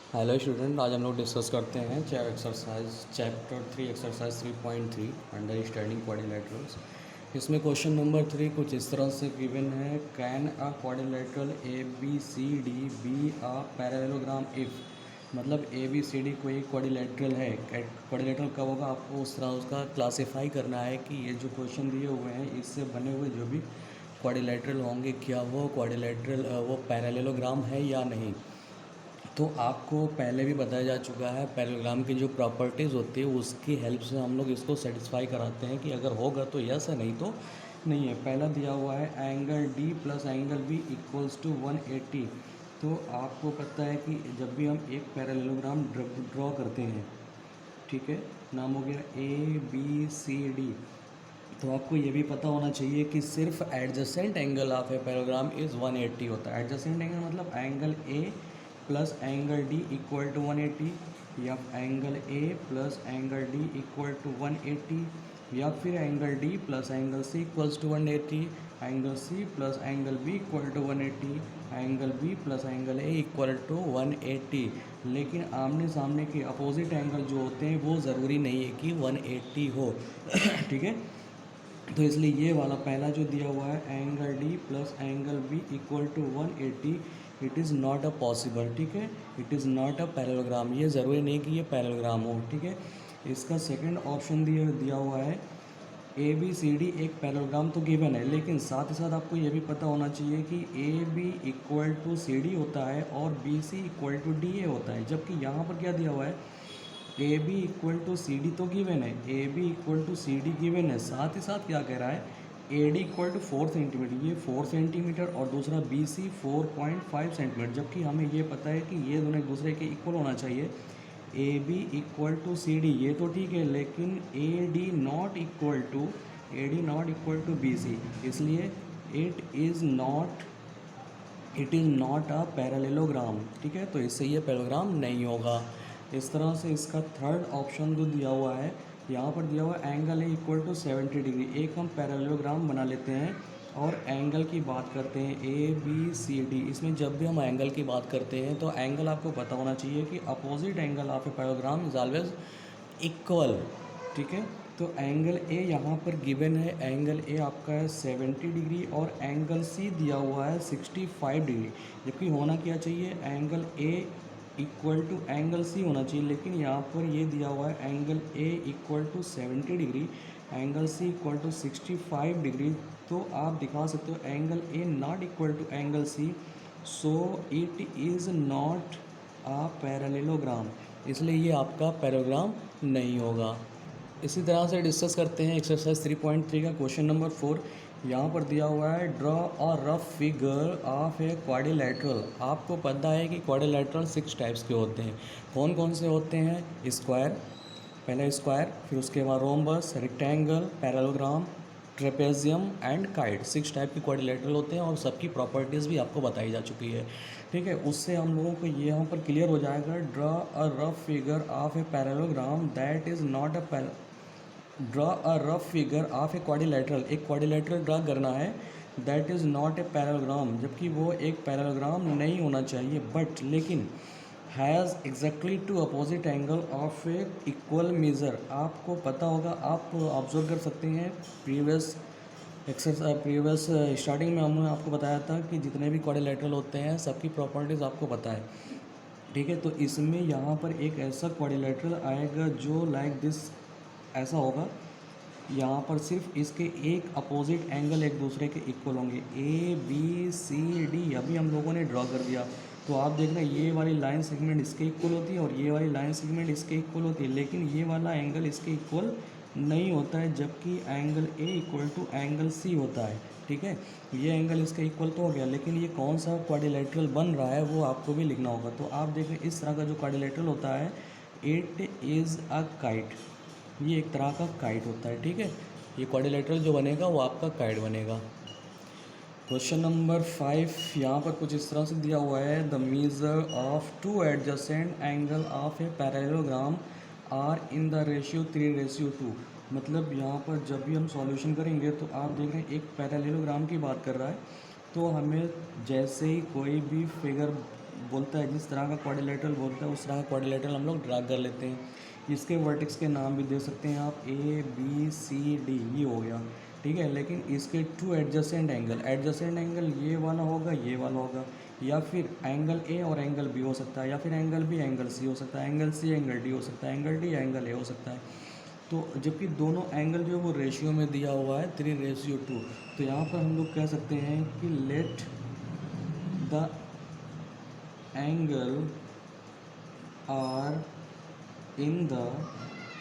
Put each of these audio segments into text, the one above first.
Hello student, आज हम लोग डिस्कस करते हैं चैप्टर 3 एक्सरसाइज 3.3 अंडरस्टैंडिंग क्वाड्रिलेटरल्स। इसमें क्वेश्चन नंबर 3 कुछ इस तरह से गिवन है। Can a quadrilateral A B C D be a parallelogram if, मतलब ए बी सी डी कोई क्वाड्रिलेटरल है। क्वाड्रिलेटरल कब होगा, आपको उस तरह उसका क्लासीफाई करना है कि ये जो क्वेश्चन दिए हुए हैं इससे बने हुए जो भी क्वाड्रिलेटरल होंगे क्या वो क्वाड्रिलेटरल वो पैरेललोग्राम है या नहीं। तो आपको पहले भी बताया जा चुका है, पैरेललोग्राम की जो प्रॉपर्टीज़ होती है उसकी हेल्प से हम लोग इसको सेटिस्फाई कराते हैं कि अगर होगा तो यस है, नहीं तो नहीं है। पहला दिया हुआ है angle D plus angle B equals to 180। तो आपको पता है कि जब भी हम एक पैरेललोग्राम ड्रॉ करते हैं, ठीक है, नाम हो गया ए बी सी डी, तो आपको ये भी पता होना चाहिए कि सिर्फ adjacent angle of a parallelogram is 180 होता है। एडजेसेंट एंगल मतलब angle A plus angle D equal to 180, या angle A plus angle D equal to 180, या फिर angle D plus angle C equals to 180, angle C plus angle B equal to 180, angle B plus angle A equal to 180। लेकिन आमने सामने के opposite angle जो होते हैं वो ज़रूरी नहीं है कि 180 हो ठीक है। तो इसलिए ये वाला पहला जो दिया हुआ है angle D plus angle B equal to 180, it is not a possible, ठीक है, it is not a parallelogram. ये ज़रूरी नहीं कि ये पैरेललोग्राम हो, ठीक है। इसका सेकंड ऑप्शन दिया हुआ है ए बी सी डी एक पैरेललोग्राम तो गिवन है, लेकिन साथ ही साथ आपको ये भी पता होना चाहिए कि A B equal to C D होता है और B C equal to D A होता है। जबकि यहाँ पर क्या दिया हुआ है, A B equal to C D तो गिवन है, A B equal to C D given है, साथ ही साथ क्या कह रहा है A D equal to 4 centimetre, ये 4 सेंटीमीटर, और दूसरा बी सी 4.5 सेंटीमीटर। जबकि हमें ये पता है कि ये दोनों एक दूसरे के इक्वल होना चाहिए। A B equal to C D ये तो ठीक है, लेकिन A D not equal to B C, इसलिए it is not a parallelogram, ठीक है। तो इससे ये पैरेललोग्राम नहीं होगा। इस तरह से इसका थर्ड ऑप्शन जो दिया हुआ है, यहाँ पर दिया हुआ है angle A equal to 70 degree. एक हम पैरेललोग्राम बना लेते हैं और एंगल की बात करते हैं ए बी सी डी। इसमें जब भी हम एंगल की बात करते हैं तो एंगल आपको पता होना चाहिए कि opposite angle of a parallelogram is always equal, ठीक है। तो एंगल ए यहाँ पर गिवन है, एंगल ए आपका है 70 डिग्री और एंगल सी दिया हुआ है 65 डिग्री। जबकि होना क्या चाहिए, angle A equal to angle C होना चाहिए, लेकिन यहाँ पर ये दिया हुआ है angle A equal to 70 degree, angle C equal to 65 degree. तो आप दिखा सकते हो angle A not equal to angle C, so it is not a parallelogram, इसलिए ये आपका पैरेललोग्राम नहीं होगा। इसी तरह से डिस्कस करते हैं एक्सरसाइज 3.3 का क्वेश्चन नंबर 4। यहाँ पर दिया हुआ है draw a rough figure of a quadrilateral. आपको पता है कि क्वाड्रिलेटरल 6 टाइप्स के होते हैं। कौन कौन से होते हैं, स्क्वायर, पहला स्क्वायर, फिर उसके बाद rhombus, rectangle, parallelogram, trapezium and kite. 6 type के क्वाड्रिलेटरल होते हैं और सबकी प्रॉपर्टीज़ भी आपको बताई जा चुकी है, ठीक है। उससे हम लोगों को ये यहाँ पर क्लियर हो जाएगा, draw a rough figure of a parallelogram that is not a draw a rough figure of a quadrilateral. एक क्वाड्रिलेटरल ड्रा करना है that is not a parallelogram, जबकि वो एक पैरेललोग्राम नहीं होना चाहिए, बट लेकिन has exactly two opposite angle of a equal measure. आपको पता होगा, आप ऑब्जर्व कर सकते हैं प्रीवियस स्टार्टिंग में हमने आपको बताया था कि जितने भी क्वाड्रिलेटरल होते हैं सबकी प्रॉपर्टीज़ आपको पता है, ठीक है। तो इसमें यहाँ पर एक ऐसा क्वाड्रिलेटरल आएगा जो लाइक दिस ऐसा होगा। यहाँ पर सिर्फ इसके एक अपोजिट एंगल एक दूसरे के इक्वल होंगे, ए बी सी डी अभी हम लोगों ने ड्रॉ कर दिया। तो आप देख रहे हैं ये वाली लाइन सेगमेंट इसके इक्वल होती है और ये वाली लाइन सेगमेंट इसके इक्वल होती है, लेकिन ये वाला एंगल इसके इक्वल नहीं होता है, जबकि angle A equal to angle C होता है, ठीक है। ये एंगल इसका इक्वल तो हो गया, लेकिन ये कौन सा क्वाड्रिलेटरल बन रहा है वो आपको भी लिखना होगा। तो आप देख रहे हैं इस तरह का जो क्वाड्रिलेटरल होता है, इट इज़ अ काइट, ये एक तरह का काइट होता है, ठीक है। ये क्वाड्रिलेटरल जो बनेगा वो आपका काइट बनेगा। क्वेश्चन नंबर 5 यहाँ पर कुछ इस तरह से दिया हुआ है, the measure of two adjacent angle of a parallelogram are in the ratio 3:2। मतलब यहाँ पर जब भी हम सॉल्यूशन करेंगे तो आप देख रहे हैं एक पैरेललोग्राम की बात कर रहा है, तो हमें जैसे ही कोई भी फिगर बोलता है, जिस तरह का क्वाड्रिलेटरल बोलता है उस तरह का क्वाड्रिलेटरल हम लोग ड्रा कर लेते हैं। इसके वर्टेक्स के नाम भी दे सकते हैं आप, ए बी सी डी, ये हो गया, ठीक है। लेकिन इसके टू एडजेसेंट एंगल ये वाला होगा, ये वाला होगा, या फिर एंगल ए और एंगल बी हो सकता है, या फिर एंगल बी एंगल सी हो सकता है, एंगल सी एंगल डी हो सकता है, एंगल डी एंगल ए हो सकता है। तो जबकि दोनों एंगल जो है वो रेशियो में दिया हुआ है 3:2, तो यहाँ पर हम लोग कह सकते हैं कि let the angle are in the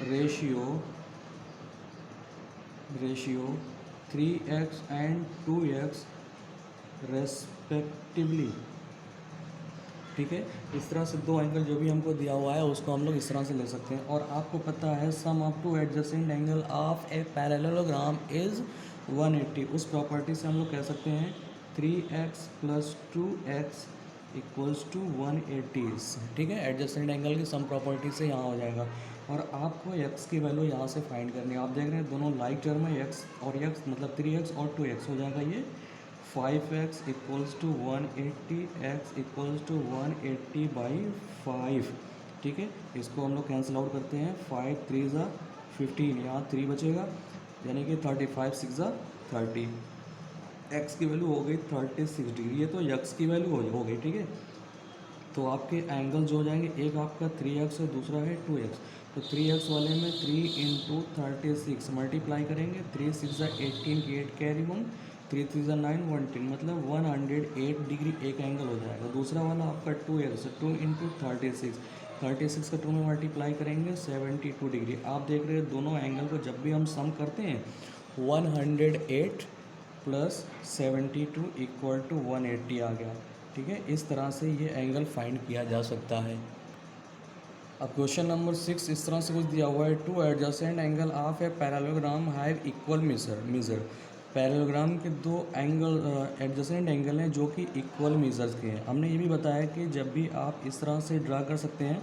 ratio 3x and 2x respectively, ठीक है। इस तरह से दो एंगल जो भी हमको दिया हुआ है उसको हम लोग इस तरह से ले सकते हैं। और आपको पता है sum of two adjacent angle of a parallelogram is 180, उस प्रॉपर्टी से हम लोग कह सकते हैं 3x + 2x = 180, ठीक है। एडजेसेंट एंगल की सम प्रॉपर्टी से यहाँ हो जाएगा। और आपको x की वैल्यू यहाँ से फाइंड करनी है। आप देख रहे हैं दोनों लाइक टर्म है, x और x मतलब 3x और 2x हो जाएगा ये 5x = 180, x = 180/5, ठीक है। इसको हम लोग कैंसिल आउट करते हैं, 5 3 ज़ा 15, यहाँ 3 बचेगा, यानी कि 35 6 ज़ा 30, x की वैल्यू हो गई 36 डिग्री। ये तो x की वैल्यू हो गई, ठीक है। तो आपके एंगल जो हो जाएंगे, एक आपका 3x है, दूसरा है 2x। तो 3x वाले में 3 × 36 मल्टीप्लाई करेंगे, 3 6 ज़ा 18 की 8 कैरी 1, 3 3 ज़ा 9 110, मतलब 108 डिग्री एक एंगल हो जाएगा। दूसरा वाला आपका 2x है, 2 × 36 का 2 में मल्टीप्लाई करेंगे 72 डिग्री। आप देख रहे हैं दोनों एंगल को जब भी हम सम करते हैं 108 + 72 = 180 आ गया, ठीक है। इस तरह से ये एंगल फाइंड किया जा सकता है। अब क्वेश्चन नंबर 6 इस तरह से कुछ दिया हुआ है, to adjacent angle of a parallelogram have equal major. Parallelogram के दो एंगल एडजेसेंट एंगल हैं जो कि इक्वल मेजर्स के हैं। हमने ये भी बताया कि जब भी आप इस तरह से ड्रा कर सकते हैं,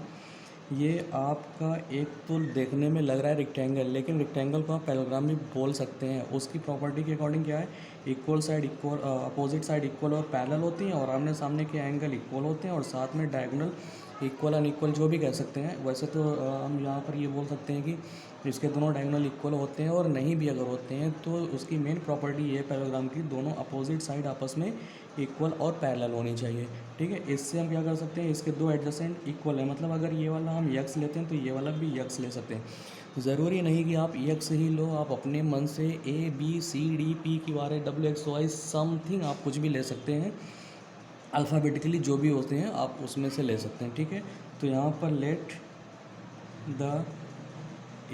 ये आपका एक तो देखने में लग रहा है रेक्टेंगल, लेकिन रेक्टेंगल को आप पैरेललोग्राम भी बोल सकते हैं। उसकी प्रॉपर्टी के अकॉर्डिंग क्या है, equal side equal, opposite side equal और पैरेलल होती हैं, और आमने सामने के एंगल इक्वल होते हैं, और साथ में डायगोनल इक्वल अनइक्वल जो भी कह सकते हैं। वैसे तो हम यहाँ पर ये बोल सकते हैं कि इसके दोनों डायगोनल इक्वल होते हैं, और नहीं भी अगर होते हैं तो उसकी मेन प्रॉपर्टी ये पैरेललोग्राम की, दोनों अपोजिट साइड आपस में इक्वल और पैरेलल होनी चाहिए, ठीक है। इससे हम क्या कर सकते हैं, इसके दो एडजेसेंट इक्वल है, मतलब अगर ये वाला हम x लेते हैं तो ये वाला भी x ले सकते हैं। ज़रूरी नहीं कि आप x ही लो, आप अपने मन से a b c d p q r s w x y something आप कुछ भी ले सकते हैं, अल्फ़ाबेटिकली जो भी होते हैं आप उसमें से ले सकते हैं, ठीक है। तो यहाँ पर let the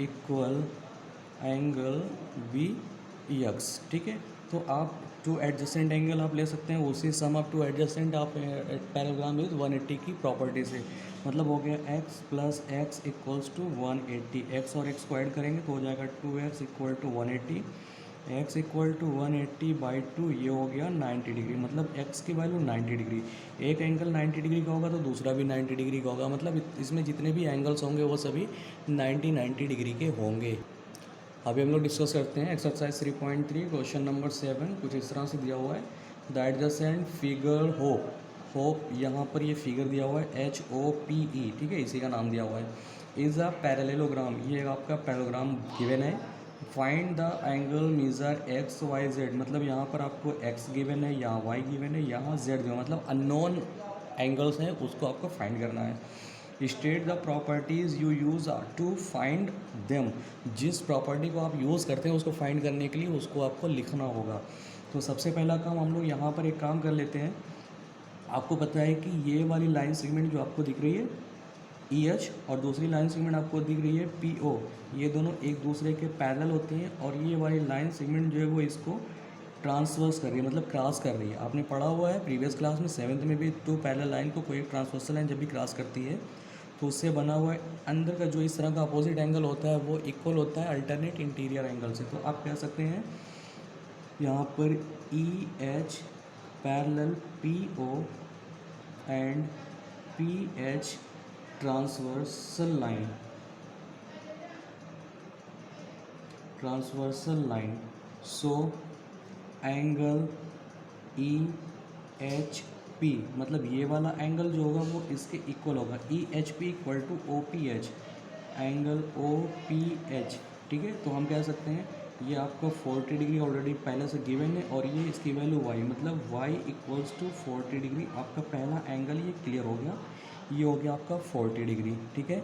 equal angle B x, ठीक है। तो आप टू एडजेसेंट एंगल आप ले सकते हैं, उसी सम ऑफ टू एडजेसेंट आप पैरेललोग्राम इज 180 की प्रॉपर्टी से, मतलब हो गया x + x = 180, x और x को ऐड करेंगे तो हो जाएगा 2x = 180, x = 180/2, ये हो गया 90 डिग्री, मतलब x की वैल्यू 90 डिग्री। एक एंगल 90 डिग्री का होगा तो दूसरा भी 90 डिग्री का होगा, मतलब इसमें जितने भी एंगल्स होंगे वो सभी 90 डिग्री के होंगे। अभी हम लोग डिस्कस करते हैं एक्सरसाइज 3.3 क्वेश्चन नंबर 7। कुछ इस तरह से दिया हुआ है, द एडजेसेंट फिगर होप यहाँ पर ये फिगर दिया हुआ है HOPE, ठीक है, इसी का नाम दिया हुआ है। इज़ अ पैरेललोग्राम, ये आपका पैरेललोग्राम गिवन है। Find the angle measure XYZ, मतलब यहाँ पर आपको x गिवन है, यहाँ y गिवन है, यहाँ z गिवन, मतलब अननोन एंगल्स हैं, उसको आपको फाइंड करना है। State the properties you use to find them, जिस प्रॉपर्टी को आप यूज़ करते हैं उसको फाइंड करने के लिए उसको आपको लिखना होगा। तो सबसे पहला काम हम लोग यहाँ पर एक काम कर लेते हैं। आपको पता है कि ये वाली लाइन सेगमेंट जो आपको दिख रही है EH, और दूसरी लाइन सेगमेंट आपको दिख रही है PO, ये दोनों एक दूसरे के पैरेलल होती हैं, और ये वाली लाइन सेगमेंट जो है वो इसको ट्रांसवर्स कर रही है, मतलब क्रॉस कर रही है। आपने पढ़ा हुआ है प्रीवियस क्लास में 7th में भी, टू पैरेलल लाइन को कोई ट्रांसवर्सल लाइन जब भी क्रॉस करती है तो उससे बना हुआ अंदर का जो इस तरह का अपोजिट एंगल होता है वो इक्वल होता है अल्टरनेट इंटीरियर एंगल से। तो आप कह सकते हैं यहाँ पर EH parallel PO and PH transversal line, so angle EHP P, मतलब ये वाला एंगल जो होगा वो इसके इक्वल होगा, E H P equal to O P H, angle O P H, ठीक है। तो हम कह सकते हैं ये आपका 40 डिग्री ऑलरेडी पहले से गिवन है, और ये इसकी वैल्यू वाई, मतलब वाई इक्वल्स टू 40 डिग्री। आपका पहला एंगल ये क्लियर हो गया, ये हो गया आपका 40 डिग्री, ठीक है।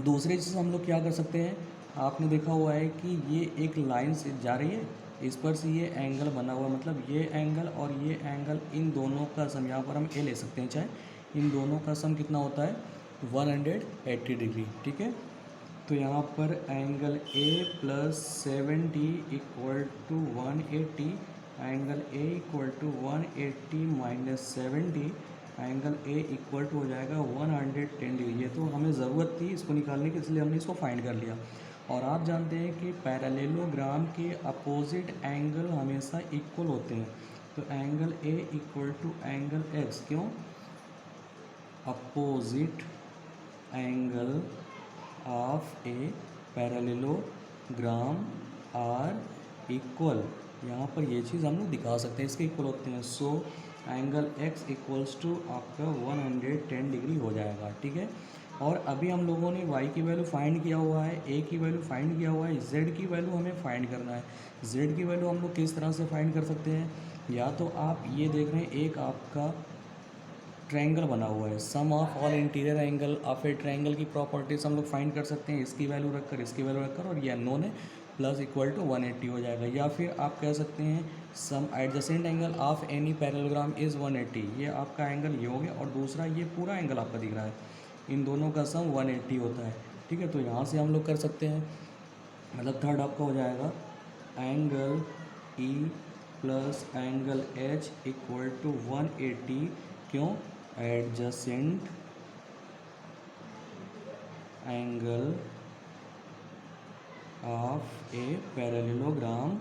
दूसरी चीज़ हम लोग क्या कर सकते हैं, आपने देखा हुआ है कि ये एक लाइन से जा रही है, इस पर से ये एंगल बना हुआ है, मतलब ये एंगल और ये एंगल, इन दोनों का सम यहाँ पर हम ए ले सकते हैं, चाहे इन दोनों का सम कितना होता है 180 डिग्री, ठीक है। तो यहाँ पर angle A plus 70 equal to 180, angle A equal to 180 minus 70, angle A equal to हो जाएगा 110 डिग्री। ये तो हमें ज़रूरत थी इसको निकालने की, इसलिए हमने इसको फाइंड कर लिया। और आप जानते हैं कि पैरेललोग्राम के अपोजिट एंगल हमेशा इक्वल होते हैं, तो angle A equal to angle X, क्यों, opposite angle of a parallelogram are equal. यहाँ पर ये चीज़ हम लोग दिखा सकते हैं, इसके इक्वल होते हैं। So angle x equals to आपका 110 डिग्री हो जाएगा, ठीक है। और अभी हम लोगों ने y की वैल्यू फाइंड किया हुआ है, a की वैल्यू फाइंड किया हुआ है, z की वैल्यू हमें फाइंड करना है। z की वैल्यू हम लोग किस तरह से फाइंड कर सकते हैं, या तो आप ये देख रहे हैं एक आपका ट्रायंगल बना हुआ है, sum of all interior angle of a triangle की प्रॉपर्टीज हम लोग फाइंड कर सकते हैं, इसकी वैल्यू रखकर इसकी वैल्यू रखकर, और ये अननोन है, प्लस इक्वल टू 180 हो जाएगा। या फिर आप कह सकते हैं sum adjacent angle of any parallelogram is 180, ये आपका एंगल ये हो गया, और दूसरा ये पूरा एंगल आपका दिख रहा है, इन दोनों का सम 180 होता है, ठीक है। तो यहाँ से हम लोग कर सकते हैं, मतलब थर्ड आपका हो जाएगा angle E plus angle H equal to 180, क्यों, adjacent angle of a parallelogram,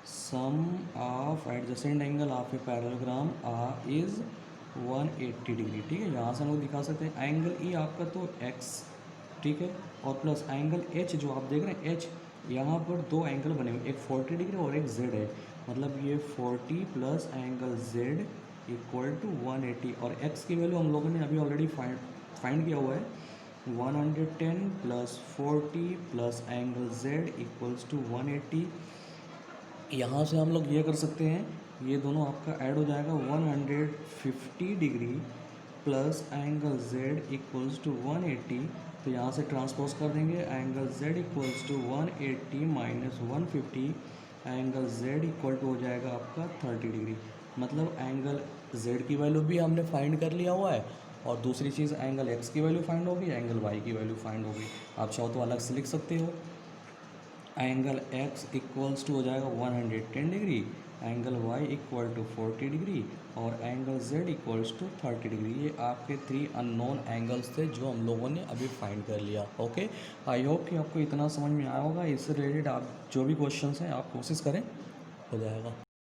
sum of adjacent angle of a parallelogram is 180 degree, ठीक है। यहाँ से हम लोग दिखा सकते हैं एंगल ई आपका तो x, ठीक है, और प्लस एंगल एच जो आप देख रहे हैं एच, यहाँ पर दो एंगल बने हुए, एक 40 डिग्री और एक z है, मतलब ये 40 plus angle z equal to 180, और x की वैल्यू हम लोगों ने अभी ऑलरेडी फाइंड किया हुआ है, 110 plus 40 plus angle z equals to 180। यहाँ से हम लोग ये कर सकते हैं, ये दोनों आपका ऐड हो जाएगा, 150 degree plus angle z equals to 180, तो यहाँ से ट्रांसपोज कर देंगे, angle z equals to 180 minus 150, angle z equal to हो जाएगा आपका 30 डिग्री। मतलब एंगल z की वैल्यू भी हमने फाइंड कर लिया हुआ है, और दूसरी चीज़ एंगल x की वैल्यू फाइंड होगी, एंगल y की वैल्यू फाइंड होगी। आप चाहो तो अलग से लिख सकते हो, एंगल x इक्वल्स टू हो जाएगा 110 degree, angle y equal to 40 degree, और angle z equals to 30 degree. ये आपके 3 अननोन एंगल्स थे जो हम लोगों ने अभी फाइंड कर लिया। ओके, आई होप कि आपको इतना समझ में आया होगा। इससे रिलेटेड आप जो भी क्वेश्चंस हैं आप कोशिश करें, हो जाएगा।